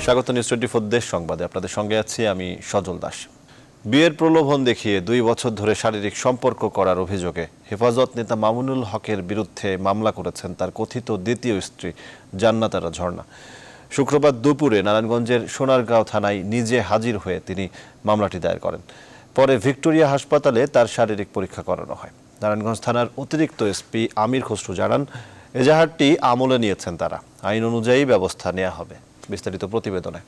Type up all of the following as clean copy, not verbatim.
স্বাগত নিউজ 24 দেশ সংবাদে আপনাদের সঙ্গে আছি আমি সজল দাস। বিয়ের প্রলোভন দেখিয়ে 2 বছর ধরে শারীরিক সম্পর্ক করার অভিযোগে হেফাজত নেতা মামুনুল হকের বিরুদ্ধে মামলা করেছেন তার কথিত দ্বিতীয় স্ত্রী জান্নাত আরা ঝর্ণা। শুক্রবার দুপুরে নারায়ণগঞ্জের সোনারগাঁও থানায় নিজে হাজির হয়ে তিনি মামলাটি দায়ের করেন। পরে ভিক্টোরিয়া হাসপাতালে তার শারীরিক পরীক্ষা করানো হয়। নারায়ণগঞ্জ থানার অতিরিক্ত এসপি আমির খসরু জানান, এজাহারটি আমলে নিয়েছেন তারা, আইন অনুযায়ী ব্যবস্থা নেওয়া হবে। বিস্তারিত প্রতিবেদনে।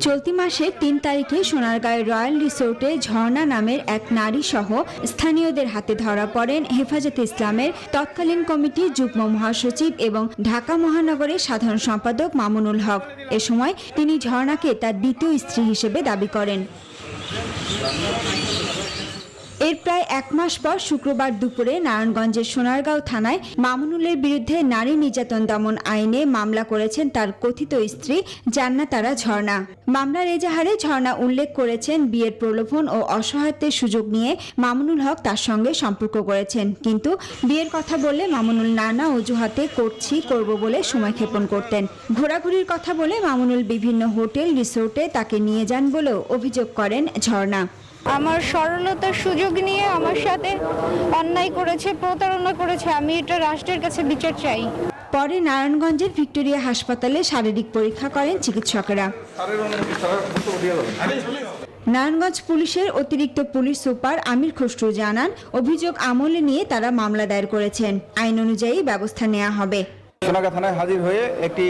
চলতি মাসের 3 তারিখে সোনারগাঁয়ের রয়্যাল রিসোর্টে ঝর্ণা নামের এক নারী সহ স্থানীয়দের হাতে ধরা পড়েন হেফাজতে ইসলামের তৎকালীন কমিটির যুগ্ম মহাসচিব এবং ঢাকা মহানগরের সাধারণ সম্পাদক মামুনুল হক। এ সময় তিনি ঝর্ণাকে তার দ্বিতীয় স্ত্রী হিসেবে দাবি করেন। এর প্রায় 1 মাস পর শুক্রবার দুপুরে নারায়ণগঞ্জের সোনারগাঁও থানায় মামুনুলের বিরুদ্ধে নারী নির্যাতন দমন আইনে মামলা করেছেন তার কথিত স্ত্রী জান্নাত আরা ঝর্ণা। মামলার এজাহারে ঝর্ণা উল্লেখ করেছেন, বিয়ের প্রলোভন ও অসহায়ত্বের সুযোগ নিয়ে মামুনুল হক তার সঙ্গে সম্পর্ক করেছেন, কিন্তু বিয়ের কথা বললে মামুনুল নানা অজুহাতে করব বলে সময়ক্ষেপণ করতেন। ঘোরাঘুরির কথা বলে মামুনুল বিভিন্ন হোটেল রিসোর্টে তাকে নিয়ে যান বলেও অভিযোগ করেন ঝর্ণা। আমার সরলতার সুযোগ নিয়ে আমার সাথে অন্যায় করেছে, প্রতারণা করেছে। আমি এটা রাষ্ট্রের কাছে বিচার চাই। পরে নারায়ণগঞ্জের ভিক্টোরিয়া হাসপাতালে শারীরিক পরীক্ষা করেন চিকিৎসকেরা। নারায়ণগঞ্জ পুলিশের অতিরিক্ত পুলিশ সুপার আমির খসরু জানান, অভিযোগ আমলে নিয়ে তারা মামলা দায়ের করেছেন, আইন অনুযায়ী ব্যবস্থা নেওয়া হবে। সোনারগাঁ থানায় হাজির হয়ে একটি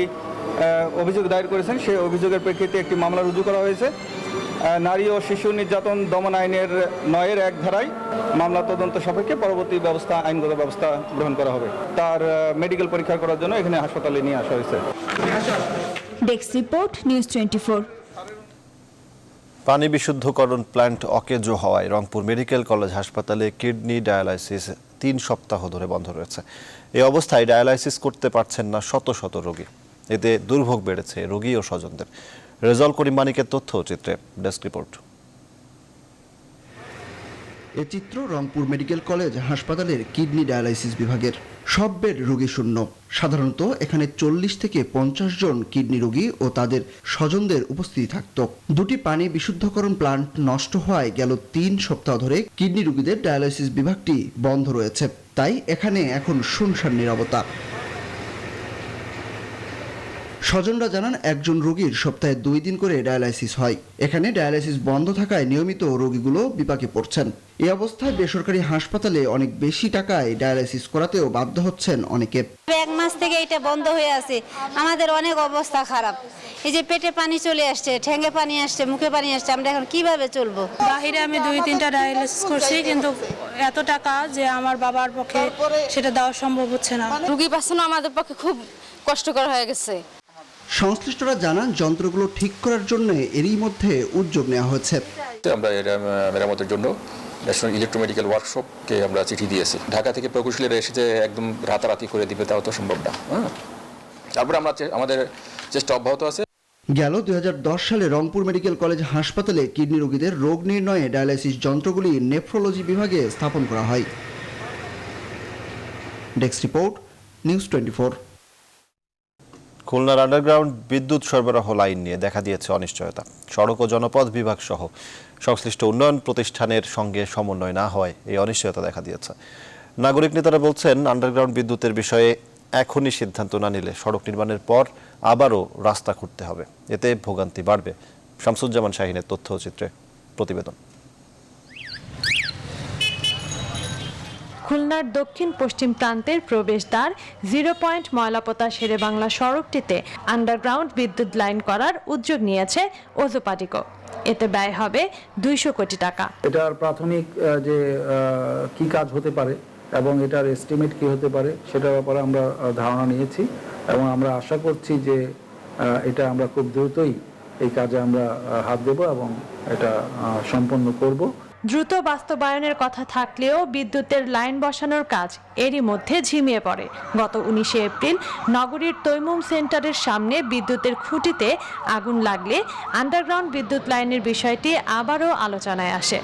অভিযোগ দায়ের করেছেন। সেই অভিযোগের প্রেক্ষিতে একটি মামলা রুজু করা হয়েছে। নারী ও শিশু নির্যাতন দমন আইনের 9-1 ধারায় মামলা তদন্ত সাপেক্ষে পরবর্তী ব্যবস্থা, আইনগত ব্যবস্থা গ্রহণ করা হবে। তার মেডিকেল পরীক্ষা করার জন্য এখানে হাসপাতালে নিয়ে আসা হয়েছে। Desk report, news 24। পানি বিশুদ্ধকরণ প্ল্যান্ট অকেজো হওয়ায় রংপুর মেডিকেল কলেজ হাসপাতালে কিডনি ডায়ালাইসিস 3 সপ্তাহ ধরে বন্ধ রয়েছে। এই অবস্থায় ডায়ালাইসিস করতে পারছেন না শত শত রোগী। এতে দুর্ভোগ বেড়েছে রোগী ও স্বজনদের। রেজাল করিম মানিকের তথ্য চিত্রে ডেস্ক রিপোর্ট। এ চিত্র রংপুর মেডিকেল কলেজ হাসপাতালের কিডনি ডায়ালাইসিস বিভাগের। সব বেড রোগী শূন্য। সাধারণত এখানে 40 থেকে 50 জন কিডনি রোগী ও তাদের স্বজনদের উপস্থিতি থাকত। 2টি পানি বিশুদ্ধকরণ প্লান্ট নষ্ট হওয়ায় গেল 3 সপ্তাহ ধরে কিডনি রোগীদের ডায়ালাইসিস বিভাগটি বন্ধ রয়েছে। তাই এখানে এখন শুনশান নীরবতা। স্বজনরা জানান, একজন রোগীর সপ্তাহে 2 দিন করে ডায়ালাইসিস হয়। এখানে ডায়ালাইসিস বন্ধ থাকায় নিয়মিত রোগীগুলো বিপাকে পড়ছেন। এই অবস্থায় বেসরকারি হাসপাতালে অনেক বেশি টাকায় ডায়ালাইসিস করাতেও বাধ্য হচ্ছেন অনেকে। 1 মাস থেকে এটা বন্ধ হয়ে আছে, আমাদের অনেক অবস্থা খারাপ। এই যে পেটে পানি চলে আসছে, ঠ্যাঙ্গে পানি আসছে, মুখে পানি আসছে, আমরা এখন কিভাবে চলবো? বাহিরে আমি 2-3টা ডায়ালাইসিস করছি, কিন্তু এত টাকা যে আমার বাবার পক্ষে সেটা দেওয়া সম্ভব হচ্ছে না। রোগী পাচ্ছেন আমাদের পক্ষে খুব কষ্টকর হয়ে গেছে। সংশ্লিষ্টরা জানান, যন্ত্রগুলো ঠিক করার জন্য এরই মধ্যে উদ্যোগ নেওয়া হয়েছে। আমরা এটা মেরামতের জন্য ন্যাশনাল ইলেকট্রোমেডিক্যাল ওয়ার্কশপকে আমরা চিঠি দিয়েছি। ঢাকা থেকে প্রকৌশলীরা এসে যে একদম রাতারাতি করে দিবে তাও তো সম্ভব না। তারপরে আমাদের চেষ্টা অব্যাহত আছে। গেল 2010 সালে রংপুর মেডিকেল কলেজ হাসপাতালে কিডনি রোগীদের রোগ নির্ণয়ে ডায়ালাইসিস যন্ত্রগুলি নেফ্রোলজি বিভাগে স্থাপন করা হয়। Desk report, news 24। খুলনার আন্ডারগ্রাউন্ড বিদ্যুৎ সরবরাহ লাইন নিয়ে দেখা দিয়েছে অনিশ্চয়তা। সড়ক ও জনপথ বিভাগ সহ সংশ্লিষ্ট উন্নয়ন প্রতিষ্ঠানের সঙ্গে সমন্বয় না হওয়ায় এই অনিশ্চয়তা দেখা দিয়েছে। নাগরিক নেতারা বলছেন, আন্ডারগ্রাউন্ড বিদ্যুতের বিষয়ে এখনই সিদ্ধান্ত না নিলে সড়ক নির্মাণের পর আবারও রাস্তা খুঁড়তে হবে, এতে ভোগান্তি বাড়বে। শামসুজ্জামান শাহিনের তথ্যচিত্রে প্রতিবেদন। খুলনার দক্ষিণ পশ্চিম প্রান্তের প্রবেশদ্বার 0 পয়েন্ট ময়লাপোতা শেরে বাংলা সড়কটিতে আন্ডারগ্রাউন্ড বিদ্যুৎ লাইন করার উদ্যোগ নিয়েছে ওজোপাটিকো। এতে ব্যয় হবে 200 কোটি টাকা। এটার প্রাথমিক যে কি কাজ হতে পারে এবং এটার এস্টিমেট কি হতে পারে সেটার ব্যাপারে আমরা ধারণা নিয়েছি এবং আমরা আশা করছি যে এটা আমরা খুব দ্রুতই এই কাজে আমরা হাত দেব এবং এটা সম্পন্ন করব। দ্রুত বাস্তবায়নের কথা থাকলেও বিদ্যুতের লাইন বসানোর কাজ এরই মধ্যে ঝিমিয়ে পড়ে। গত 19 এপ্রিল নগরীর তৈমুম সেন্টারের সামনে বিদ্যুতের খুঁটিতে আগুন লাগলে আন্ডারগ্রাউন্ড বিদ্যুৎ লাইনের বিষয়টি আবারও আলোচনায় আসে।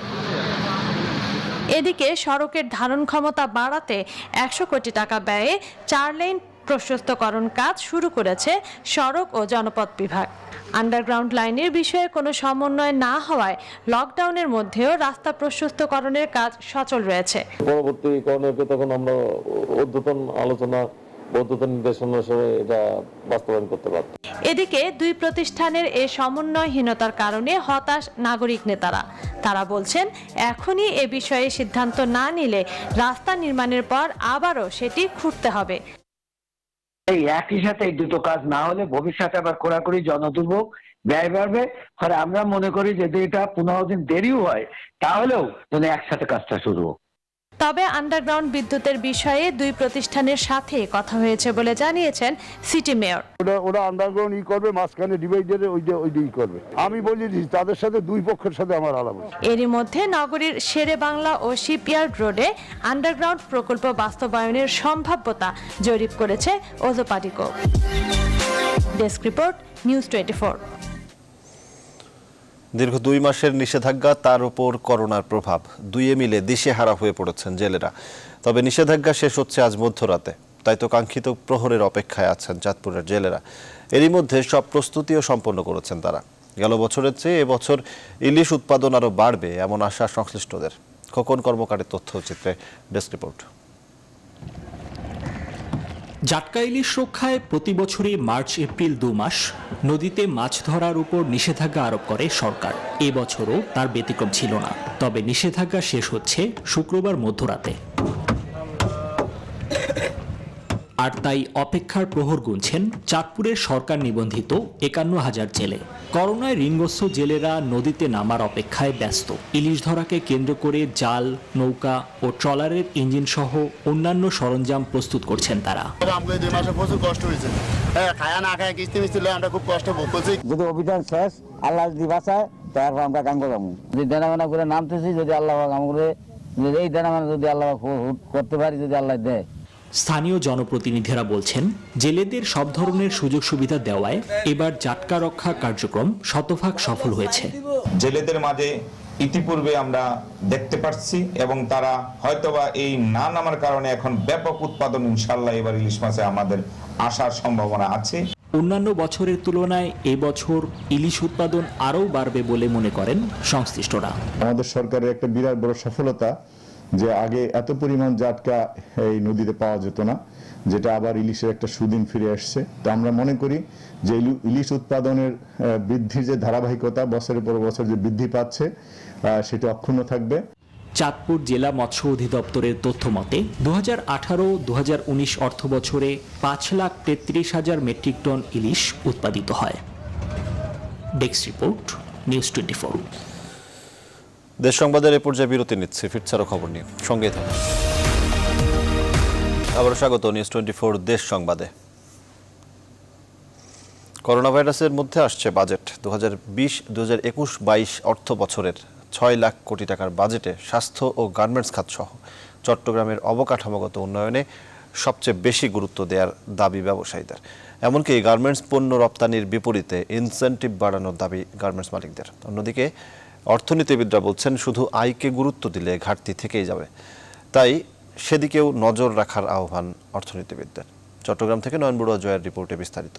এদিকে সড়কের ধারণ ক্ষমতা বাড়াতে 100 কোটি টাকা ব্যয়ে 4 লেন প্রশস্তকরণ কাজ শুরু করেছে সড়ক ও জনপথ বিভাগ। আন্ডারগ্রাউন্ড লাইনের বিষয়ে কোনো সমন্বয় না হওয়ায় লকডাউনের মধ্যেও রাস্তা প্রশস্তকরণের কাজ সচল রয়েছে। পরবর্তী করণীয়কে তখন আমরা ঊর্ধ্বতন আলোচনা, ঊর্ধ্বতন নির্দেশনা সহ এটা বাস্তবায়ন করতে পারব। এদিকে দুই প্রতিষ্ঠানের এ সমন্বয়হীনতার কারণে হতাশ নাগরিক নেতারা। তারা বলছেন, এখনই এ বিষয়ে সিদ্ধান্ত না নিলে রাস্তা নির্মাণের পর আবারও সেটি খুঁড়তে হবে। এই একই সাথে এই দুটো কাজ না হলে ভবিষ্যতে আবার খোঁড়াখুড়ি, জনদুর্ভোগ, ব্যয় বাড়বে। ফলে আমরা মনে করি যদি এটা 15 দিন দেরিও হয় তাহলেও যেন একসাথে কাজটা শুরু হোক। তবে আন্ডারগ্রাউন্ড বিদ্যুতের বিষয়ে দুই প্রতিষ্ঠানের সাথে কথা হয়েছে বলে জানিয়েছেন সিটি মেয়র। ওরা আন্ডারগ্রাউন্ড করবে, মাঝখানে ডিভাইডারে ওই করবে। আমি বলি তাদের সাথে দুই পক্ষের সাথে আমার আলাপ। এরই মধ্যে নগরীর শেরে বাংলা ও শিপইয়ার্ড রোডে আন্ডারগ্রাউন্ড প্রকল্প বাস্তবায়নের সম্ভাব্যতা জরিপ করেছে ওজোপাটিকো। Desk report, news 24। দীর্ঘ 2 মাসের নিষেধাজ্ঞা, তার উপর করোনার প্রভাব, দুইয়ে মিলে দিশেহারা হয়ে পড়েছেন জেলেরা। তবে নিষেধাজ্ঞা শেষ হচ্ছে আজ মধ্যরাতে, তাই তো কাঙ্ক্ষিত প্রহরের অপেক্ষায় আছেন চাঁদপুরের জেলেরা। এরই মধ্যে সব প্রস্তুতিও সম্পন্ন করেছেন তারা। গেল বছরের চেয়ে এবছর ইলিশ উৎপাদন আরও বাড়বে এমন আশা সংশ্লিষ্টদের। খোকন কর্মকারের তথ্যচিত্রে ডেস্ক রিপোর্ট। জাটকা ইলিশ রক্ষায় প্রতি বছরই মার্চ এপ্রিল 2 মাস নদীতে মাছ ধরার উপর নিষেধাজ্ঞা আরোপ করে সরকার। এবছরও তার ব্যতিক্রম ছিল না। তবে নিষেধাজ্ঞা শেষ হচ্ছে শুক্রবার মধ্যরাতে, আর তাই অপেক্ষার প্রহর গুনছেন চাঁদপুরের সরকার নিবন্ধিত 51,000 জেলে। করোনায় ঋণগ্রস্ত জেলেরা নদীতে নামার অপেক্ষায় ব্যস্ত। ইলিশ ধরাকে কেন্দ্র করে জাল, নৌকা ও ট্রলারের ইঞ্জিন সহ অন্যান্য সরঞ্জাম প্রস্তুত করছেন তারা। প্রচুর কষ্ট হয়েছে, খায়া না খায় কিস্তি মিস্তি আমরা খুব কষ্ট ভোগ করছি। যদি অভিযান শেষ, আল্লাহ যদি বাঁচায় তারপর আমরা কাম করবো। যদি দেনামানা করে নামতেছি, যদি আল্লাহ কাম করে, এই দেনামানা যদি আল্লাহ করতে পারি, যদি আল্লাহ দেয়। স্থানীয় জনপ্রতিনিধিরা বলছেন, জেলেদের সব ধরনের সুযোগ সুবিধা দেওয়ায় এবার জাটকা রক্ষা কার্যক্রম শতভাগ সফল হয়েছে। জেলেদের মাঝে ইতিপূর্বে আমরা দেখতে পাচ্ছি এবং তারা হয়তোবা এই না নামার কারণে এখন ব্যাপক উৎপাদন ইনশাআল্লাহ এবার ইলিশ মাছে আমাদের আসার সম্ভাবনা আছে। অন্যান্য বছরের তুলনায় এবছর ইলিশ উৎপাদন আরও বাড়বে বলে মনে করেন সংশ্লিষ্টরা। আমাদের সরকারের একটা বিরাট বড় সফলতা যে আগে এত পরিমাণ জাটকা এই নদীতে পাওয়া যেত না, যেটা আবার ইলিশের একটা সুদিন ফিরে আসছে। তো আমরা মনে করি যে ইলিশ উৎপাদনের বৃদ্ধির যে ধারাবাহিকতা বছরের পর বছর যে বৃদ্ধি পাচ্ছে সেটা অক্ষুণ্ণ থাকবে। চাঁদপুর জেলা মৎস্য অধিদপ্তরের তথ্য মতে 2018-2019 অর্থ বছরে 5,33,000 মেট্রিক টন ইলিশ উৎপাদিত হয়। Desk report, news 24। দেশ সংবাদের এ পর্যায়ে বিরতি নিচ্ছে, ফিরছে আরও খবর নিয়ে, সঙ্গে থাকুন। আবারও স্বাগত নিউজ 24 দেশ সংবাদে। করোনা ভাইরাসের মধ্যে আসছে বাজেট। 2020-2021-22 অর্থ বছরের 6 লাখ কোটি টাকার বাজেটে স্বাস্থ্য ও গার্মেন্টস খাত সহ চট্টগ্রামের অবকাঠামোগত উন্নয়নে সবচেয়ে বেশি গুরুত্ব দেওয়ার দাবি ব্যবসায়ীদের। এমনকি গার্মেন্টস পণ্য রপ্তানির বিপরীতে ইনসেন্টিভ বাড়ানোর দাবি গার্মেন্টস মালিকদের। অন্যদিকে অর্থনীতিবিদরা বলছেন, শুধু আয়কে গুরুত্ব দিলে ঘাটতি থেকেই যাবে, তাই সেদিকেও নজর রাখার আহ্বান অর্থনীতিবিদদের। চট্টগ্রাম থেকে নয়ন বড়ুয়া জয়ের রিপোর্টে বিস্তারিত।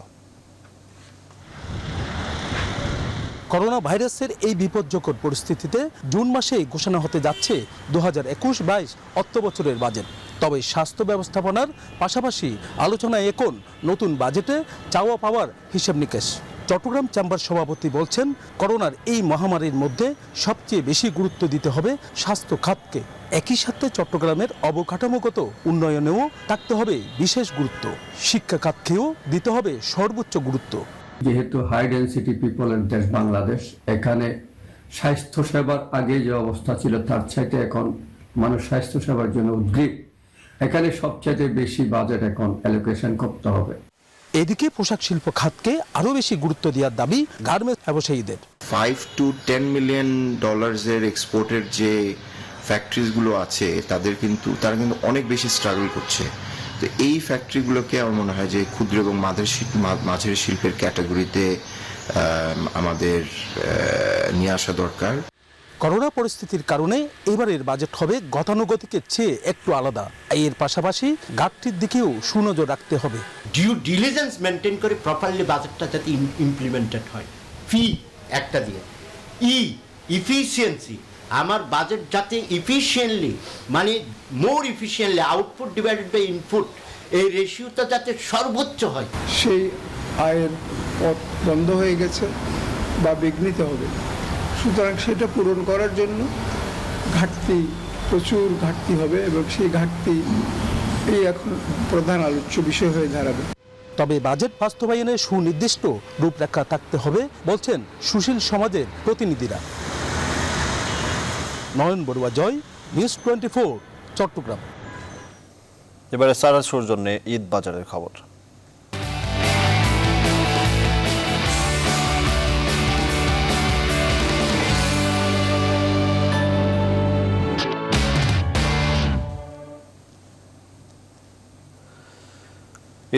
করোনা ভাইরাসের এই বিপজ্জনক পরিস্থিতিতে জুন মাসেই ঘোষণা হতে যাচ্ছে 2021-22 অর্থ বছরের বাজেট। তবে স্বাস্থ্য ব্যবস্থাপনার পাশাপাশি আলোচনায় এখন নতুন বাজেটে চাওয়া পাওয়ার হিসেব নিকেশ। চট্টগ্রাম চেম্বার সভাপতি বলছেন, করোনার এই মহামারীর মধ্যে সবচেয়ে বেশি গুরুত্ব দিতে হবে স্বাস্থ্য খাতকে। একই সাথে চট্টগ্রামের অবকাঠামোগত উন্নয়নেও থাকতে হবে বিশেষ গুরুত্ব। শিক্ষা খাতকেও দিতে হবে সর্বোচ্চ গুরুত্ব। যেহেতু হাই ডেন্সিটি পিপলের দেশ বাংলাদেশ, এখানে স্বাস্থ্য সেবার আগে যে অবস্থা ছিল তার চাইতে এখন মানুষ স্বাস্থ্য সেবার জন্য উদ্গ্রীব। এখানে সবচেয়ে বেশি বাজেট এখন অ্যালোকেশন করতে হবে। এদিকে পোশাক শিল্প খাতকে আরো বেশি গুরুত্ব দেওয়ার দাবি গার্মেন্টস ব্যবসায়ীদের। $5 to $10 মিলিয়ন এক্সপোর্টের যে ফ্যাক্টরিজগুলো আছে তারা কিন্তু অনেক বেশি স্ট্রাগল করছে। তো এই ফ্যাক্টরিগুলোকে আমার মনে হয় যে ক্ষুদ্র এবং মাঝারি শিল্পের ক্যাটাগরিতে আমাদের নিয়ে আসা দরকার। করোনা পরিস্থিতির কারণে এবারের বাজেট হবে গতানুগতিকের চেয়ে একটু আলাদা। এর পাশাপাশি ঘাটতির দিকেও সুনজর রাখতে হবে। ডিউ ডিলিজেন্স মেনটেন করে প্রপারলি বাজেটটা যাতে ইমপ্লিমেন্টেড হয়। ফি একটা দিয়ে ইফিসিয়েন্সি, আমার বাজেট যাতে ইফিসিয়েন্টলি মানে more efficiently output divided by input এই রেশিওটা যাতে সর্বোচ্চ হয়। সেই আয়ের পথ বন্ধ হয়ে গেছে বা বিঘ্নিত হবে, সুতরাং সেটা পূরণ করার জন্য প্রচুর ঘাটতি হবে এবং সেই ঘাটতি এই এখন প্রধান আলোচ্য বিষয় হয়ে দাঁড়াবে। তবে বাজেট বাস্তবায়নে সুনির্দিষ্ট রূপরেখা থাকতে হবে বলছেন সুশীল সমাজের প্রতিনিধিরা। নয়ন বড়ুয়া জয়, নিউজ 24, চট্টগ্রাম। এবারে সারা সৌজন্যে ঈদ বাজারের খবর।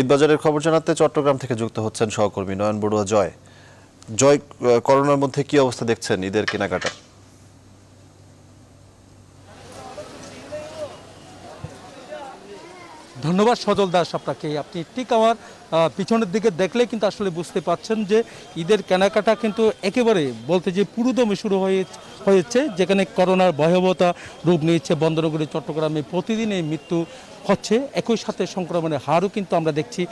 ঈদ বাজারের খবর জানাতে চট্টগ্রাম থেকে যুক্ত হচ্ছেন সহকর্মী নয়ন বড়ুয়া জয়। জয়, করোনার মধ্যে কি অবস্থা দেখছেন ঈদের কেনাকাটা? ধন্যবাদ সজল দাস আপনাকে। আপনি ঠিক আমার পিছনের দিকে দেখলে কিন্তু আসলে বুঝতে পারছেন যে ঈদের কেনাকাটা কিন্তু একেবারে বলতে যে পুরোদমে শুরু হয়েছে, যেখানে করোনার ভয়াবহতা রূপ নিয়েছে বন্দরনগরী চট্টগ্রামে প্রতিদিনই মৃত্যু হচ্ছে, একই সাথে সংক্রমণের হারও কিন্তু আমরা দেখছি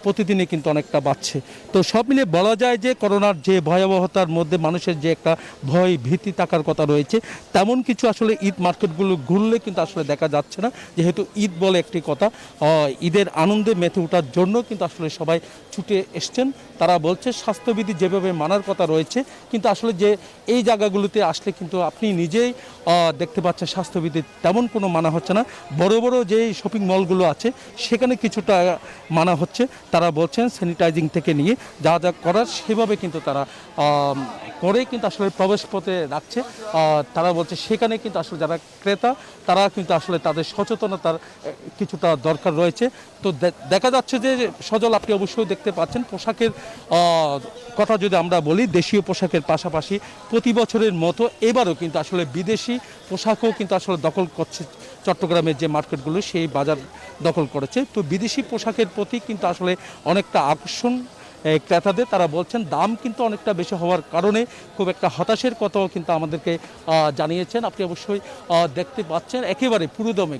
প্রতিদিনে কিন্তু অনেকটা বাড়ছে। তো সব মিলে বলা যায় যে করোনার যে ভয়াবহতার মধ্যে মানুষের যে একটা ভয় ভীতি থাকার কথা রয়েছে, তেমন কিছু আসলে ঈদ মার্কেটগুলো ঘুরলে কিন্তু আসলে দেখা যাচ্ছে না, যেহেতু ঈদ বলে একটি কথা, ঈদের আনন্দে মেতে ওঠার জন্য কিন্তু আসলে সবাই ছুটে এসছেন। তারা বলছে স্বাস্থ্যবিধি যেভাবে মানার কথা রয়েছে, কিন্তু আসলে যে এই জায়গাগুলোতে আসলে কিন্তু আপনি নিজেই দেখতে পাচ্ছেন স্বাস্থ্যবিধি তেমন কোনো মানা হচ্ছে না। বড় বড় যে শপিং মলগুলো আছে সেখানে কিছুটা মানা হচ্ছে। তারা বলছেন স্যানিটাইজিং থেকে নিয়ে যা যা করার সেভাবে কিন্তু তারা করে কিন্তু আসলে প্রবেশ পথে রাখছে। তারা বলছে সেখানে কিন্তু আসলে যারা ক্রেতা তারা কিন্তু আসলে তাদের সচেতনতার কিছুটা দরকার রয়েছে। তো দেখা যাচ্ছে যে সজল, আপনি অবশ্যই দেখতে পাচ্ছেন পোশাকের কথা যদি আমরা বলি, দেশীয় পোশাকের পাশাপাশি প্রতি বছরের মতো এবারও কিন্তু আসলে বিদেশি পোশাকও কিন্তু আসলে দখল করছে চট্টগ্রামের যে মার্কেটগুলো, সেই বাজার দখল করেছে। তো বিদেশি পোশাকের প্রতি কিন্তু আসলে অনেকটা আকর্ষণ ক্রেতাদের। তারা বলছেন দাম কিন্তু অনেকটা বেশি হওয়ার কারণে খুব একটা হতাশের কথাও কিন্তু আমাদেরকে জানিয়েছেন। আপনি অবশ্যই দেখতে পাচ্ছেন একেবারে পুরোদমে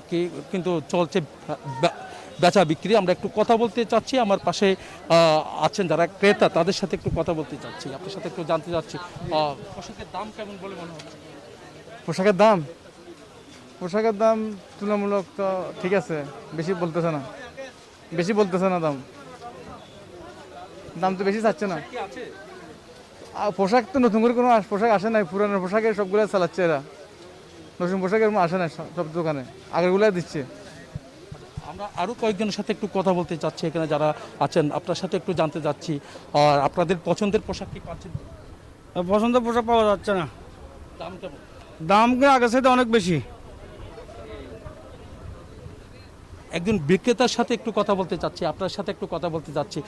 কিন্তু চলছে বেচা বিক্রি। আমরা একটু কথা বলতে চাচ্ছি, আমার পাশে আছেন যারা ক্রেতা, তাদের সাথে একটু কথা বলতে চাচ্ছি, আপনার সাথে একটু জানতে চাচ্ছি পোশাকের দাম কেমন বলে মনে হচ্ছে? পোশাকের দাম তুলনামূলক তো ঠিক আছে, বেশি বলতেছে না দাম তো বেশি চাচ্ছে না। পোশাক তো নতুন করে কোনো পোশাক আসে নাই, পুরানো পোশাকের সবগুলো চালাচ্ছে এরা, নতুন পোশাকের আসে না সব দোকানে, আগেরগুলাই দিচ্ছে। আমরা আরও কয়েকজনের সাথে একটু কথা বলতে চাচ্ছি, এখানে যারা আছেন আপনার সাথে একটু জানতে চাচ্ছি, আর আপনাদের পছন্দের পোশাক কি পাচ্ছেন? পছন্দের পোশাক পাওয়া যাচ্ছে না। দাম কেমন? দাম আগের সাথে অনেক বেশি। একজন বিক্রেতার সাথে একটু কথা বলতে চাচ্ছি, আপনার সাথে একটু কথা বলতে চাচ্ছি।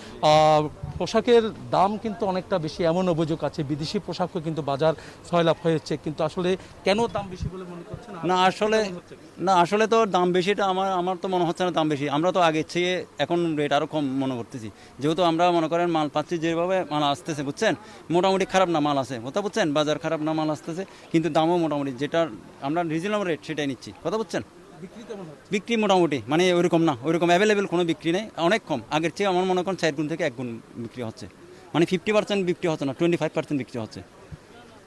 পোশাকের দাম কিন্তু অনেকটা বেশি, এমন অভিযোগ আছে বিদেশি পোশাকও কিন্তু বাজার সয়লাভ হয়েছে, কিন্তু আসলে কেন দাম বেশি বলে মনে করছেন? না আসলে তো দাম বেশিটা আমার তো মনে হচ্ছে না দাম বেশি। আমরা তো আগের চেয়ে এখন রেট আরও কম মনে করতেছি, যেহেতু আমরা মনে করেন মাল পাচ্ছি যেভাবে মাল আসতেছে, বুঝছেন, মোটামুটি খারাপ না মাল আছে, কথা বুঝছেন, বাজার খারাপ না মাল আসতেছে, কিন্তু দামও মোটামুটি যেটা আমরা রিজনেবল রেট সেটাই নিচ্ছি, কথা বুঝছেন। বিক্রি মোটামুটি মানে ওইরকম না, ওইরকম অ্যাভেলেবেল কোনো বিক্রি নেই, অনেক কম। আগের চেয়ে আমার মনে করেন 4 গুণ থেকে 1 গুণ বিক্রি হচ্ছে, মানে 50% বিক্রি হচ্ছে না, 25% বিক্রি হচ্ছে,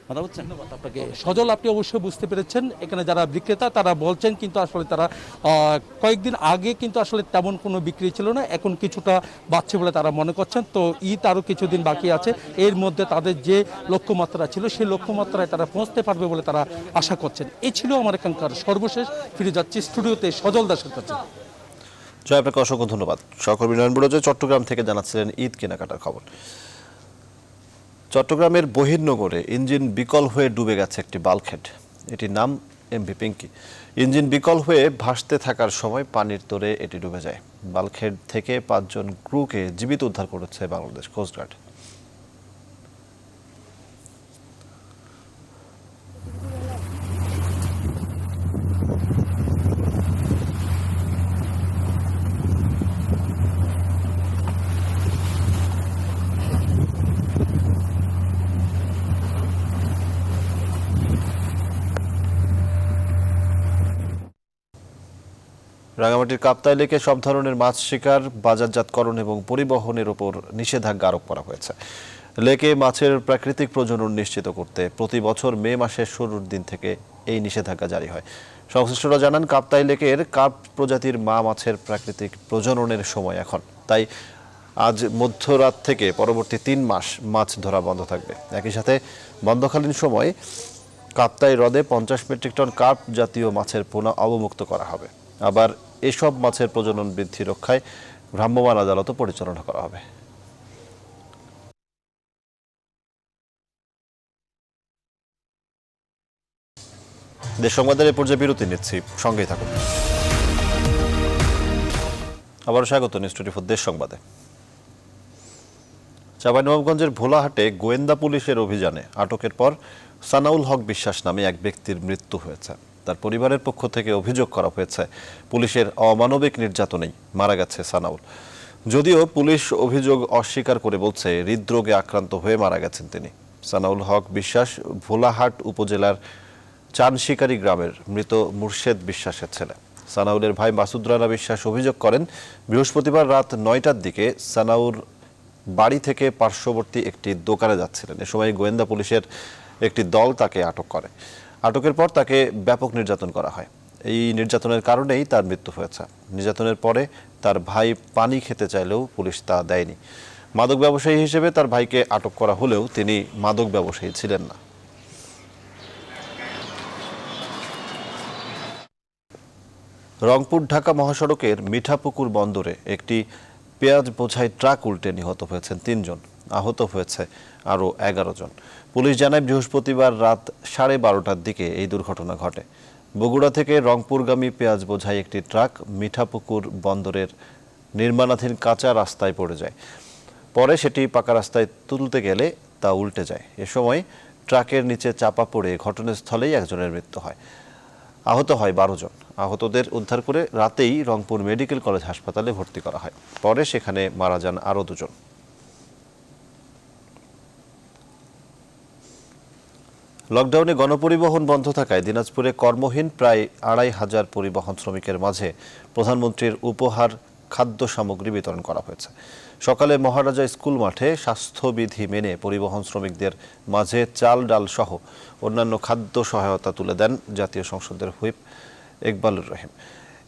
কথা বলছেন। ধন্যবাদ আপনাকে সজল। আপনি অবশ্যই বুঝতে পেরেছেন এখানে যারা বিক্রেতা তারা বলছেন কিন্তু আসলে তারা কয়েকদিন আগে কিন্তু আসলে তেমন কোনো বিক্রি ছিল না, এখন কিছুটা বাড়ছে বলে তারা মনে করছেন। তো ঈদ আরও কিছুদিন বাকি আছে, এর মধ্যে তাদের যে লক্ষ্যমাত্রা ছিল সেই লক্ষ্যমাত্রায় তারা পৌঁছতে পারবে বলে তারা আশা করছেন। এই ছিল আমার এখানকার সর্বশেষ। ফিরে যাচ্ছি স্টুডিওতে সজল দাসের কাছে। জয়, আপনাকে অসংখ্য ধন্যবাদ। সহকর্মী নয়ন বড়ুয়া চট্টগ্রাম থেকে জানাচ্ছিলেন ঈদ কেনাকাটার খবর। চট্টগ্রামের বহির্নগরে ইঞ্জিন বিকল হয়ে ডুবে গেছে একটি বাল্কহেড, এটির নাম এমভি পিঙ্কি। ইঞ্জিন বিকল হয়ে ভাসতে থাকার সময় পানির তোরে এটি ডুবে যায়। বাল্কহেড থেকে 5 জন ক্রুকে জীবিত উদ্ধার করেছে বাংলাদেশ কোস্টগার্ড। রাঙামাটির কাপ্তাই লেকে সব ধরনের মাছ শিকার, বাজারজাতকরণ এবং পরিবহনের উপর নিষেধাজ্ঞা আরোপ করা হয়েছে। লেকে মাছের প্রাকৃতিক প্রজনন নিশ্চিত করতে প্রতি বছর মে মাসের শুরুর দিন থেকে এই নিষেধাজ্ঞা জারি হয়। সংশ্লিষ্টরা জানান, কাপ্তাই লেকের কার্প প্রজাতির মা মাছের প্রাকৃতিক প্রজননের সময় এখন, তাই আজ মধ্যরাত থেকে পরবর্তী 3 মাস মাছ ধরা বন্ধ থাকবে। একই সাথে বন্ধকালীন সময় কাপ্তাই হ্রদে 50 মেট্রিক টন কার্প জাতীয় মাছের পোনা অবমুক্ত করা হবে। আবার এসব মাছের প্রজনন বৃদ্ধি রক্ষায় ভ্রাম্যমাণ আদালতও পরিচালনা করা হবে। দেশ সংবাদের এই পর্যায়ে বিরতি নিচ্ছি, সঙ্গেই থাকুন। আবারও স্বাগত নিউজ 24 দেশ সংবাদে। চাঁপাইনবাবগঞ্জের ভোলাহাটে গোয়েন্দা পুলিশের অভিযানে আটকের পর সানাউল হক বিশ্বাস নামে এক ব্যক্তির মৃত্যু হয়েছে। তার পরিবারের পক্ষ থেকে অভিযোগ করা হয়েছে, পুলিশের অমানবিক নির্যাতনেই মারা গেছে সানাউল। যদিও পুলিশ অভিযোগ অস্বীকার করে বলছে হৃদরোগে আক্রান্ত হয়ে মারা গেছেন তিনি। সানাউল হক বিশ্বাস ভোলাহাট উপজেলার চানশিকারি গ্রামের মৃত মুর্শেদ বিশ্বাসের ছেলে। সানাউলের ভাই মাসুদ রানা বিশ্বাস অভিযোগ করেন, বৃহস্পতিবার রাত 9টার দিকে সানাউল বাড়ি থেকে পার্শ্ববর্তী একটি দোকানে যাচ্ছিলেন। এ সময় গোয়েন্দা পুলিশের একটি দল তাকে আটক করে। আটকের পর তাকে ব্যাপক নির্যাতন করা হয়। এই নির্যাতনের কারণেই তার মৃত্যু হয়েছে। নির্যাতনের পরে তার ভাই পানি খেতে চাইলেও পুলিশ তা দেয়নি। মাদক ব্যবসায়ী হিসেবে তার ভাইকে আটক করা হলেও তিনি মাদক ব্যবসায়ী ছিলেন না। রংপুর ঢাকা মহাসড়কের মিঠাপুকুর বন্দরে একটি পেঁয়াজ বোঝাই ট্রাক উল্টে নিহত হয়েছেন 3 জন, আহত হয়েছে আরও 11 জন। পুলিশ জানায়, বৃহস্পতিবার রাত 12:30টার দিকে এই দুর্ঘটনা ঘটে। বগুড়া থেকে রংপুরগামী পেঁয়াজ বোঝাই একটি ট্রাক মিঠাপুকুর বন্দরের নির্মাণাধীন কাঁচা রাস্তায় পড়ে যায়। পরে সেটি পাকা রাস্তায় তুলতে গেলে তা উল্টে যায়। এ সময় ট্রাকের নিচে চাপা পড়ে ঘটনাস্থলেই একজনের মৃত্যু হয়, আহত হয় 12 জন। আহতদের উদ্ধার করে রাতেই রংপুর মেডিকেল কলেজ হাসপাতালে ভর্তি করা হয়। পরে সেখানে মারা যান আরও 2 জন। লকডাউনে গণপরিবহন বন্ধ থাকায় দিনাজপুরে কর্মহীন প্রায় 2500 পরিবহন শ্রমিকের মাঝে প্রধানমন্ত্রীর উপহার খাদ্য সামগ্রী বিতরণ করা হয়েছে। সকালে মহারাজা স্কুল মাঠে স্বাস্থ্যবিধি মেনে পরিবহন শ্রমিকদের মাঝে চাল, ডাল সহ অন্যান্য খাদ্য সহায়তা তুলে দেন জাতীয় সংসদের হুইপ ইকবালুর রহিম।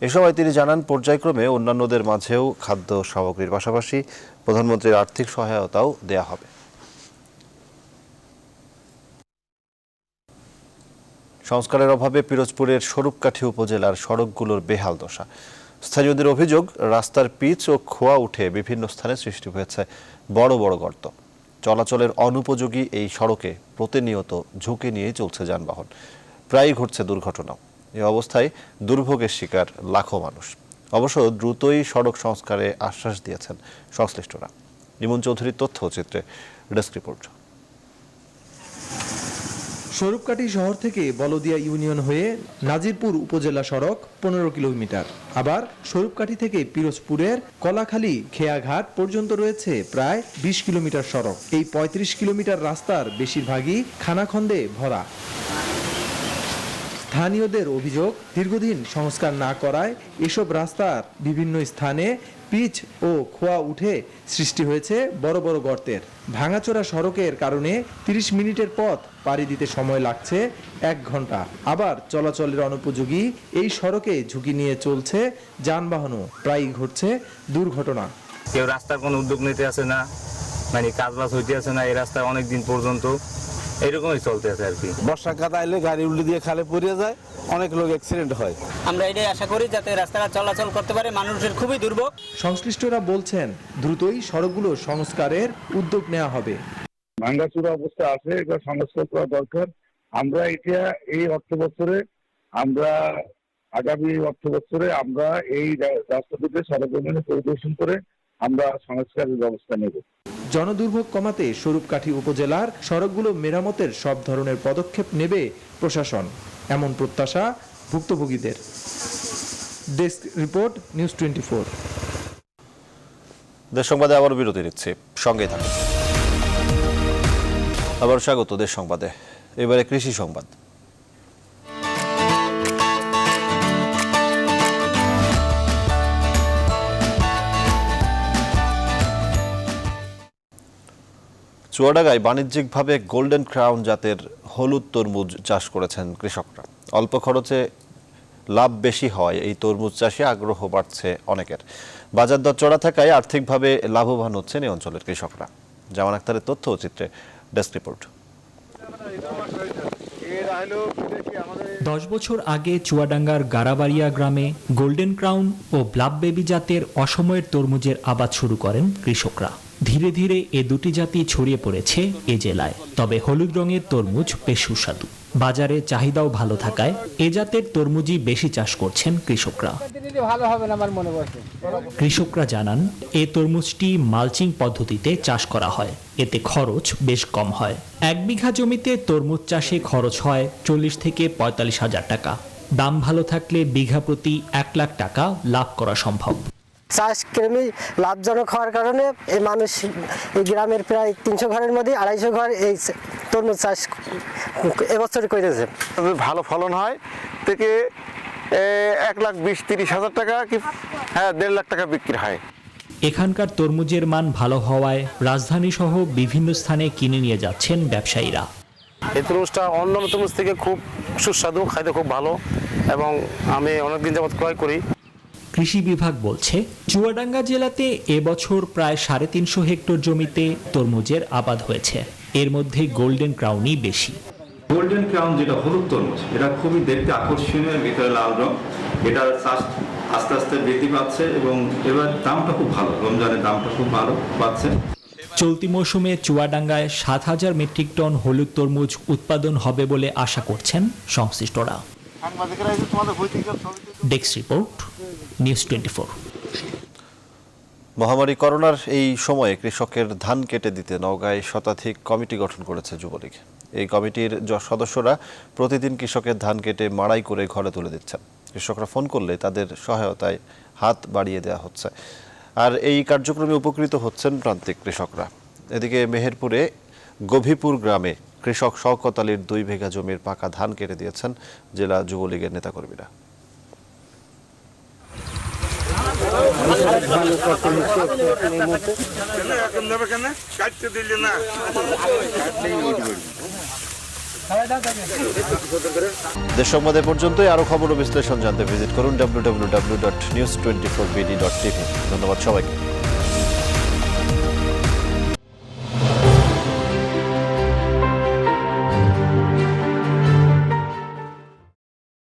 এ সময় তিনি জানান, পর্যায়ক্রমে অন্যান্যদের মাঝেও খাদ্য সামগ্রীর পাশাপাশি প্রধানমন্ত্রীর আর্থিক সহায়তাও দেয়া হবে। সংস্কারের অভাবে পিরোজপুরের স্বরূপকাঠি উপজেলার সড়কগুলোর বেহাল দশা। স্থানীয়দের অভিযোগ, রাস্তার পিচ ও খোয়া উঠে বিভিন্ন স্থানে সৃষ্টি হয়েছে বড় বড় গর্ত। চলাচলের অনুপযোগী এই সড়কে প্রতিনিয়ত ঝুঁকি নিয়েই চলছে যানবাহন, প্রায়ই ঘটছে দুর্ঘটনাও। এই অবস্থায় দুর্ভোগের শিকার লাখো মানুষ। অবশ্য দ্রুতই সড়ক সংস্কারে আশ্বাস দিয়েছেন সংশ্লিষ্টরা। ইমন চৌধুরীর তথ্যচিত্রে ডেস্ক রিপোর্ট। স্বরূপকাঠি শহর থেকে বলদিয়া ইউনিয়ন হয়ে নাজিরপুর উপজেলা সড়ক 15 কিলোমিটার। আবার স্বরূপকাঠি থেকে পিরোজপুরের কলাখালী খেয়াঘাট পর্যন্ত রয়েছে প্রায় 20 কিলোমিটার সড়ক। এই 35 কিলোমিটার রাস্তার বেশিরভাগই খানাখন্দে ভরা। স্থানীয়দের অভিযোগ, দীর্ঘদিন সংস্কার না করায় এসব রাস্তার বিভিন্ন স্থানে পিচ ও খোয়া উঠে সৃষ্টি হয়েছে বড় বড় গর্তের। ভাঙাচোরা সড়কের কারণে 30 মিনিটের পথ পাড়ি দিতে সময় লাগছে 1 ঘন্টা। আবার চলাচলের অনুপযোগী এই সড়কে ঝুঁকি নিয়ে চলছে যানবাহনও, প্রায়ই ঘটছে দুর্ঘটনা। কেউ রাস্তার কোনো উদ্যোগ নিতে আসে না, মানে কাজবাজ হইতে আসে না। এই রাস্তায় অনেকদিন পর্যন্ত এরকমই চলতে আছে আর কি। বর্ষাকাল আইলে গাড়ি উল্টে দিয়ে খালে পড়ে যায়, অনেক লোক অ্যাক্সিডেন্ট হয়। আমরা এটাই আশা করি যাতে রাস্তাটা চলাচল করতে পারে, মানুষের খুবই দুর্ভোগ। সংশ্লিষ্টরা বলছেন, দ্রুতই সড়কগুলো সংস্কারের উদ্যোগ নেওয়া হবে। ভাঙ্গাচুরা অবস্থা আছে, এটা সংস্কার করা দরকার। আমরা এটা এই অর্থ বছরে, আমরা আগামী অর্থ বছরে আমরা এই রাস্তাটিতে সরজমিনে পরিদর্শন করে আমরা সংস্কারের ব্যবস্থা নেব। জনদুর্ভোগ কমাতে স্বরূপকাঠি উপজেলার সড়কগুলো মেরামতের সব ধরনের পদক্ষেপ নেবে প্রশাসন, এমন প্রত্যাশা ভুক্তভোগীদের। Desk report, news 24। দেশ সংবাদে আবার বিরতি নিচ্ছে, সঙ্গেই থাকুন। আবার স্বাগত দেশ সংবাদে। এবারে কৃষি সংবাদ। চুয়াডাঙ্গায় বাণিজ্যিকভাবে গোল্ডেন ক্রাউন জাতের হলুদ তরমুজ চাষ করেছেন কৃষকরা। অল্প খরচে লাভ বেশি হওয়ায় এই তরমুজ চাষে আগ্রহ বাড়ছে অনেকের। বাজার দর চড়া থাকায় আর্থিকভাবে লাভবান হচ্ছেন এই অঞ্চলের কৃষকরা। জামান আক্তারের তথ্য ও চিত্রে ডেস্ক রিপোর্ট। 10 বছর আগে চুয়াডাঙ্গার গারাবাড়িয়া গ্রামে গোল্ডেন ক্রাউন ও ব্লাব বেবি জাতের অসময়ের তরমুজের আবাদ শুরু করেন কৃষকরা। ধীরে ধীরে এ দুটি জাতি ছড়িয়ে পড়েছে এ জেলায়। তবে হলুদ রঙের তরমুজ বেশ সুস্বাদু। বাজারে চাহিদাও ভালো থাকায় এ জাতের তরমুজই বেশি চাষ করছেন কৃষকরা। কৃষকরা জানান এ তরমুজটি মালচিং পদ্ধতিতে চাষ করা হয়, এতে খরচ বেশ কম হয়। 1 বিঘা জমিতে তরমুজ চাষে খরচ হয় 40 থেকে 45 হাজার টাকা। দাম ভালো থাকলে বিঘা প্রতি 1 লাখ টাকা লাভ করা সম্ভব। চাষ কর্মী লাভজনক হওয়ার কারণে এই মানুষ এই গ্রামের প্রায় 300 ঘরের মধ্যে 250 ঘর এই তরমুজ চাষ এবছর করেছে। ভালো ফলন হয় থেকে 1,20,30 হাজার টাকা কি 1.5 লাখ টাকা বিক্রি হয়। এখানকার তরমুজের মান ভালো হওয়ায় রাজধানী সহ বিভিন্ন স্থানে কিনে নিয়ে যাচ্ছেন ব্যবসায়ীরা। এই তরমুজটা অন্যান্য তরমুজ থেকে খুব সুস্বাদু, খাইতে খুব ভালো এবং আমি অনেকদিন যাবত ক্রয় করি। কৃষি বিভাগ বলছে চুয়াডাঙ্গা জেলাতে এবছর প্রায় 350 হেক্টর জমিতে তরমুজের আবাদ হয়েছে। এর মধ্যে গোল্ডেন ক্রাউনই বেশি। গোল্ডেন ক্রাউন যেটা হলুদ তরমুজ, এটা খুবই দেখতে আকর্ষণীয়, ভিতরে লাল রং। এটার চাষ আস্তে আস্তে বৃদ্ধি পাচ্ছে এবং এবার দামটা খুব ভালো, রমজানের দামটা খুব ভালো পাচ্ছে। চলতি মৌসুমে চুয়াডাঙ্গায় 7,000 মেট্রিক টন হলুদ তরমুজ উৎপাদন হবে বলে আশা করছেন সংশ্লিষ্টরা। Desk report, news 24। মহামারী করোনার এই সময়ে কৃষকের ধান কেটে দিতে নওগাঁয় শতাধিক কমিটি গঠন করেছে যুবলীগ। এই কমিটির সদস্যরা প্রতিদিন কৃষকের ধান কেটে মাড়াই করে ঘরে তুলে দিচ্ছেন। কৃষকরা ফোন করলে তাদের সহায়তায় হাত বাড়িয়ে দেওয়া হচ্ছে। আর এই কার্যক্রমে উপকৃত হচ্ছেন প্রান্তিক কৃষকরা। এদিকে মেহেরপুরে গভীপুর গ্রামে কৃষক শওকত আলীর 2 বিঘা জমির পাকা ধান কেটে দিয়েছেন জেলা যুবলীগের নেতাকর্মীরা। দেশ সংবাদে পর্যন্তই। আরো খবর ও বিশ্লেষণ জানতে ভিজিট করুন www.news24bd.tv। ধন্যবাদ সবাইকে।